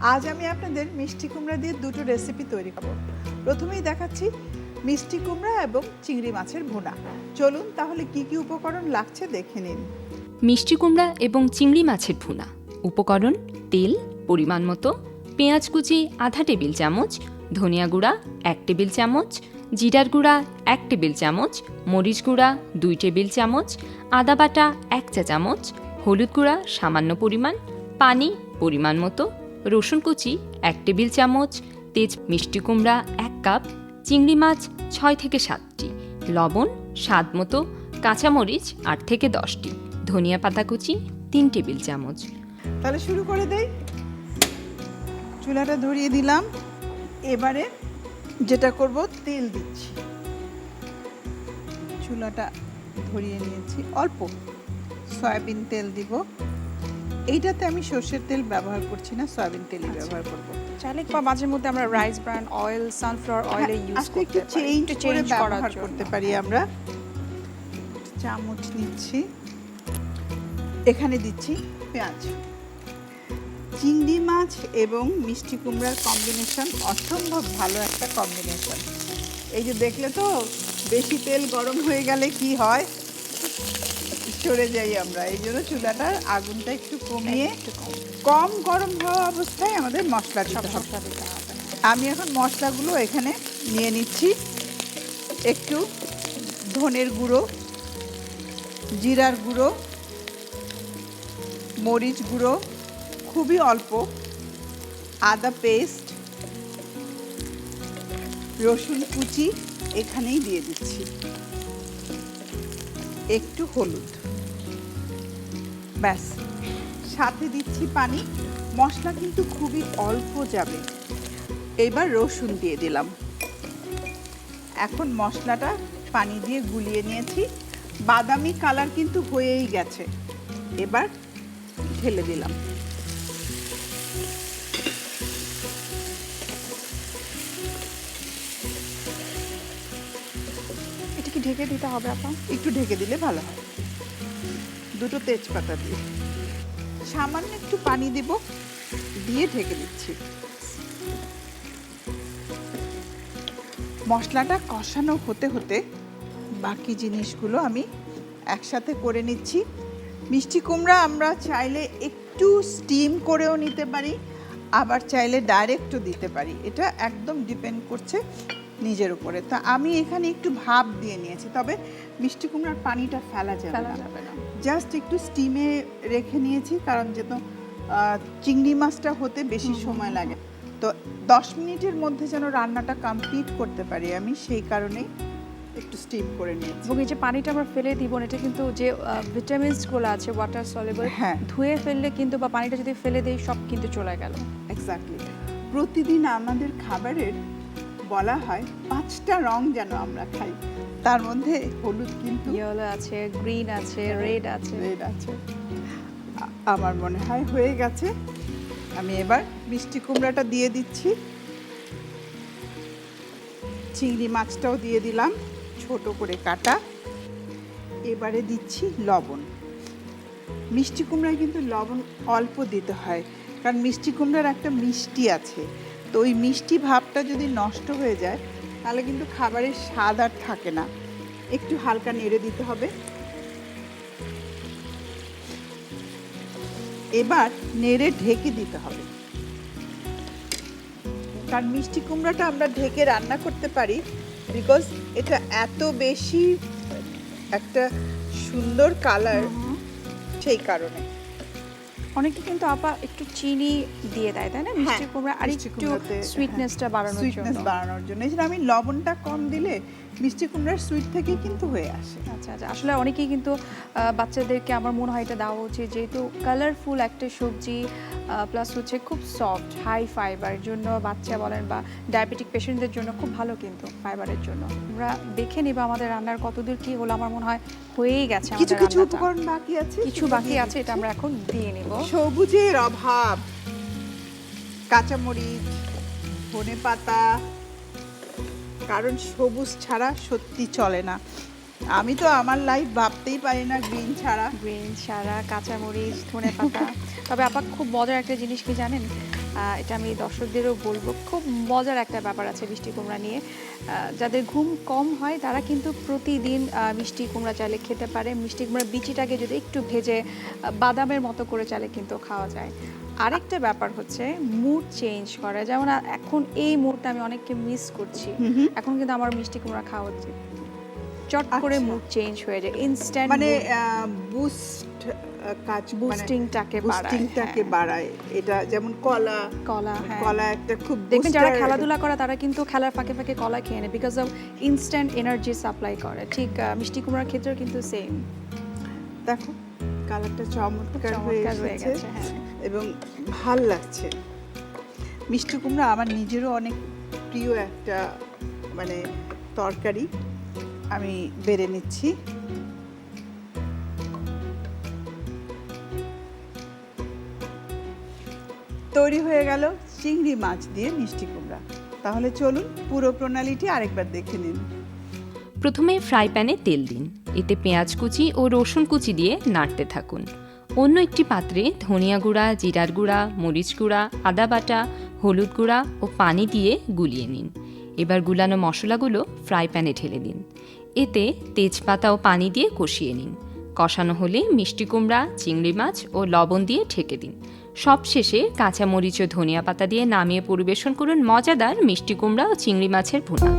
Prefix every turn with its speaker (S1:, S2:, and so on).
S1: আজ আমি আপনাদের মিষ্টি কুমড়া দিয়ে দুটো রেসিপি তৈরি করব। প্রথমেই দেখাচ্ছি মিষ্টি কুমড়া এবং চিংড়ি মাছের ভুনা। চলুন তাহলে কি কি উপকরণ লাগছে দেখে নিন।
S2: মিষ্টি কুমড়া এবং চিংড়ি মাছের ভুনা। উপকরণ: তেল পরিমাণ মতো, পেঁয়াজ কুচি আধা টেবিল চামচ, ধনিয়া গুঁড়া 1 টেবিল চামচ, জিরার গুঁড়া 1 টেবিল চামচ, মরিচ গুঁড়া 2 টেবিল চামচ, আদা বাটা 1 চা চামচ, হলুদ গুঁড়া সামান্য পরিমাণ, পানি পরিমাণ মতো, রসুন কুচি 1 টেবিল চামচ, তেজ মিষ্টি কুমড়া 1 কাপ, চিংড়ি মাছ 6 থেকে 7টি, লবণ স্বাদ মতো, কাঁচামরিচ 8 থেকে 10টি, ধনিয়া পাতা কুচি 3 টেবিল চামচ।
S1: তাহলে শুরু করে দেই। চুলাটা ধরিয়ে দিলাম। এবারে যেটা করব, তেল দিচ্ছি। চুলাটা ধরিয়ে নিয়েছি, অল্প সয়াবিন তেল দিব। এইটাতে আমি সর্ষের তেল ব্যবহার করছি না, সয়াবিন তেলই ব্যবহার করব।
S3: চাইলে বা মাঝে মধ্যে আমরা rice brand oil, sunflower oil use করতে পারি,
S1: একটু চেঞ্জ ব্যবহার করতে পারি আমরা। চামচ নিচ্ছি, এখানে দিচ্ছি পেঁয়াজ। চিংড়ি মাছ এবং মিষ্টি কুমড়ার কম্বিনেশন অসম্ভব ভালো একটা কম্বিনেশন। এই যে দেখলে তো, বেশি তেল গরম হয়ে গেলে কি হয়, সরে যাই আমরা। এই জন্য চুলাটার আগুনটা একটু কমিয়ে কম গরম হওয়া অবস্থায় আমাদের মশলা দিতে হবে। আমি এখন মশলাগুলো এখানে নিয়ে নিচ্ছি। একটু ধনের গুঁড়ো, জিরার গুঁড়ো, মরিচ গুঁড়ো খুবই অল্প, আদা পেস্ট, রসুন কুচি এখানেই দিয়ে দিচ্ছি, একটু হলুদ, ব্যাস। সাথে দিচ্ছি পানি। মশলা কিন্তু খুবই অল্প যাবে। এবার রসুন দিয়ে দিলাম। এখন মশলাটা পানি দিয়ে গুলিয়ে নিয়েছি। বাদামি কালার কিন্তু হয়েই গেছে। এবার ঢেলে দিলাম।
S3: এটা কি ঢেকে দিতে হবে আপা?
S1: একটু ঢেকে দিলে ভালো হয়। দুটো তেজপাতা দিয়ে সামান্য একটু পানি দিব, দিয়ে ঢেকে দিচ্ছি। মশলাটা কষানো হতে হতে বাকি জিনিসগুলো আমি একসাথে করে নিচ্ছি। মিষ্টি কুমড়া আমরা চাইলে একটু স্টিম করেও নিতে পারি, আবার চাইলে ডাইরেক্টও দিতে পারি। এটা একদম ডিপেন্ড করছে নিজের উপরে। তা আমি এখানে একটু ভাপ দিয়ে নিয়েছি, তবে মিষ্টি কুমড়ার পানিটা ফেলা যাবে না। জাস্ট একটু স্টিমে রেখে নিয়েছি, কারণ যেহেতু চিংড়ি মাছটা হতে বেশি সময় লাগে। তো 10 মিনিটের মধ্যে যেন রান্নাটা কমপ্লিট করতে পারি আমি, সেই কারণেই একটু স্টিম করে নিয়েছি।
S3: এবং এই যে পানিটা আমরা ফেলে দিব, এটা কিন্তু যে ভিটামিনসগুলো আছে ওয়াটার সলিউবল, ধুয়ে ফেললে কিন্তু বা পানিটা যদি ফেলে দেই সব কিন্তু চলে গেল।
S1: এক্স্যাক্টলি। প্রতিদিন আমাদের খাবারের বলা হয় 5টা রং যেন আমরা খাই, তার মধ্যে হলুদ কিন্তু
S3: ইয়েলো আছে, গ্রিন আছে, রেড আছে।
S1: আমার মনে হয় হয়ে গেছে। আমি এবার মিষ্টি কুমড়াটা দিয়ে দিচ্ছি, চিংড়ি মাছটাও দিয়ে দিলাম ছোট করে কাটা। এবারে দিচ্ছি লবণ। মিষ্টি কুমড়ায় কিন্তু লবণ অল্প দিতে হয়, কারণ মিষ্টি কুমড়ার একটা মিষ্টি আছে। তো ওই মিষ্টি ভাবটা যদি নষ্ট হয়ে যায় তাহলে কিন্তু খাবারের স্বাদ আর থাকে না। একটু হালকা নেড়ে দিতে হবে। এবার নেড়ে ঢেকে দিতে হবে, কারণ মিষ্টি কুমড়াটা আমরা ঢেকে রান্না করতে পারি, বিকজ এটা এত বেশি একটা সুন্দর কালার, সেই কারণে।
S3: অনেকে কিন্তু আপা একটু চিনি দিয়ে দেয়, তাই না, মিষ্টি কুমড়া আর একটু সুইটনেসটা
S1: বাড়ানোর জন্য। এই জন্য আমি লবণটা কম দিলে মিষ্টি কুমড়ার সুইট থেকে কিন্তু হয়ে আসে।
S3: আচ্ছা আচ্ছা। আসলে অনেকেই কিন্তু বাচ্চাদেরকে আমার মনে হয় এটা দেওয়া উচিত, যেহেতু কালারফুল একটা সবজি, প্লাস হচ্ছে খুব সফট, হাই ফাইবার, জন্য বাচ্চা বলেন বা ডায়াবেটিক পেশেন্টদের জন্য খুব ভালো কিন্তু ফাইবারের জন্য। আমরা দেখে নিব আমাদের রান্নার কতদূর কি হলো। আমার মনে হয় হয়েই গেছে।
S1: কিছু উপকরণ বাকি আছে,
S3: এটা আমরা এখন দিয়ে নিব।
S1: সবুজের অভাব, কাঁচামরিচ, ধনেপাতা, কারণ সবুজ ছাড়া সত্যি চলে না। আমি তো আমার লাইফ ভাবতেই পারি না গ্রিন ছাড়া।
S3: কাঁচামরিচ, ধনেপাতা। তবে আপা খুব মজার একটা জিনিস কি জানেন, এটা আমি দর্শকদেরও বলবো, খুব মজার একটা ব্যাপার আছে মিষ্টি কুমড়া নিয়ে। যাদের ঘুম কম হয় তারা কিন্তু প্রতিদিন মিষ্টি কুমড়া চাইলে খেতে পারে। মিষ্টি কুমড়ার বিচিটাকে যদি একটু ভেজে বাদামের মতো করে চাইলে কিন্তু খাওয়া যায়। আরেকটা ব্যাপার হচ্ছে মুড চেঞ্জ করে, যেমন এখন এই মুহূর্তে আমি অনেককে মিস করছি, এখন কিন্তু আমার মিষ্টি কুমড়া খাওয়া উচিত। চট করে মুড চেঞ্জ হয়ে যায়, ইনস্ট্যান্ট
S1: মানে বুস্ট কাজ,
S3: বুস্টিংটাকে
S1: বাড়ায়। এটা যেমন কলা,
S3: হ্যাঁ,
S1: কলা একটা খুব
S3: দেখবেন যারা খেলাধুলা করে তারা কিন্তু খেলার ফাঁকে ফাঁকে কলা খেয়ে নেয়, because of instant energy supply করে। ঠিক মিষ্টি কুমড়ার ক্ষেত্রেও কিন্তু সেম।
S1: দেখো কালারটা চমৎকার হয়ে গেছে
S3: হ্যাঁ,
S1: এবং ভাল লাগছে। মিষ্টি কুমড়া আমার নিজেরও অনেক প্রিয় একটা মানে তরকারি। আমি বেড়ে নিচ্ছি। তৈরি হয়ে গেল চিংড়ি মাছ দিয়ে মিষ্টি কুমড়া। তাহলে চলুন পুরো প্রণালীটি আরেকবার দেখে নিন।
S2: প্রথমে ফ্রাই প্যানে তেল দিন, এতে পেঁয়াজ কুচি ও রসুন কুচি দিয়ে নাড়তে থাকুন। অন্য একটি পাত্রে ধনিয়া গুঁড়া, জিরার গুঁড়া, মরিচ গুঁড়া, আদা বাটা, হলুদ গুঁড়া ও পানি দিয়ে গুলিয়ে নিন। এবার গুলানো মশলাগুলো ফ্রাই প্যানে ঢেলে দিন। এতে তেজপাতা ও পানি দিয়ে কষিয়ে নিন। কষানো হলে মিষ্টি কুমড়া, চিংড়ি মাছ ও লবণ দিয়ে ঢেকে দিন। সবশেষে কাঁচামরিচ ও ধনিয়া পাতা দিয়ে নামিয়ে পরিবেশন করুন মজাদার মিষ্টি কুমড়া ও চিংড়ি মাছের ভুনা।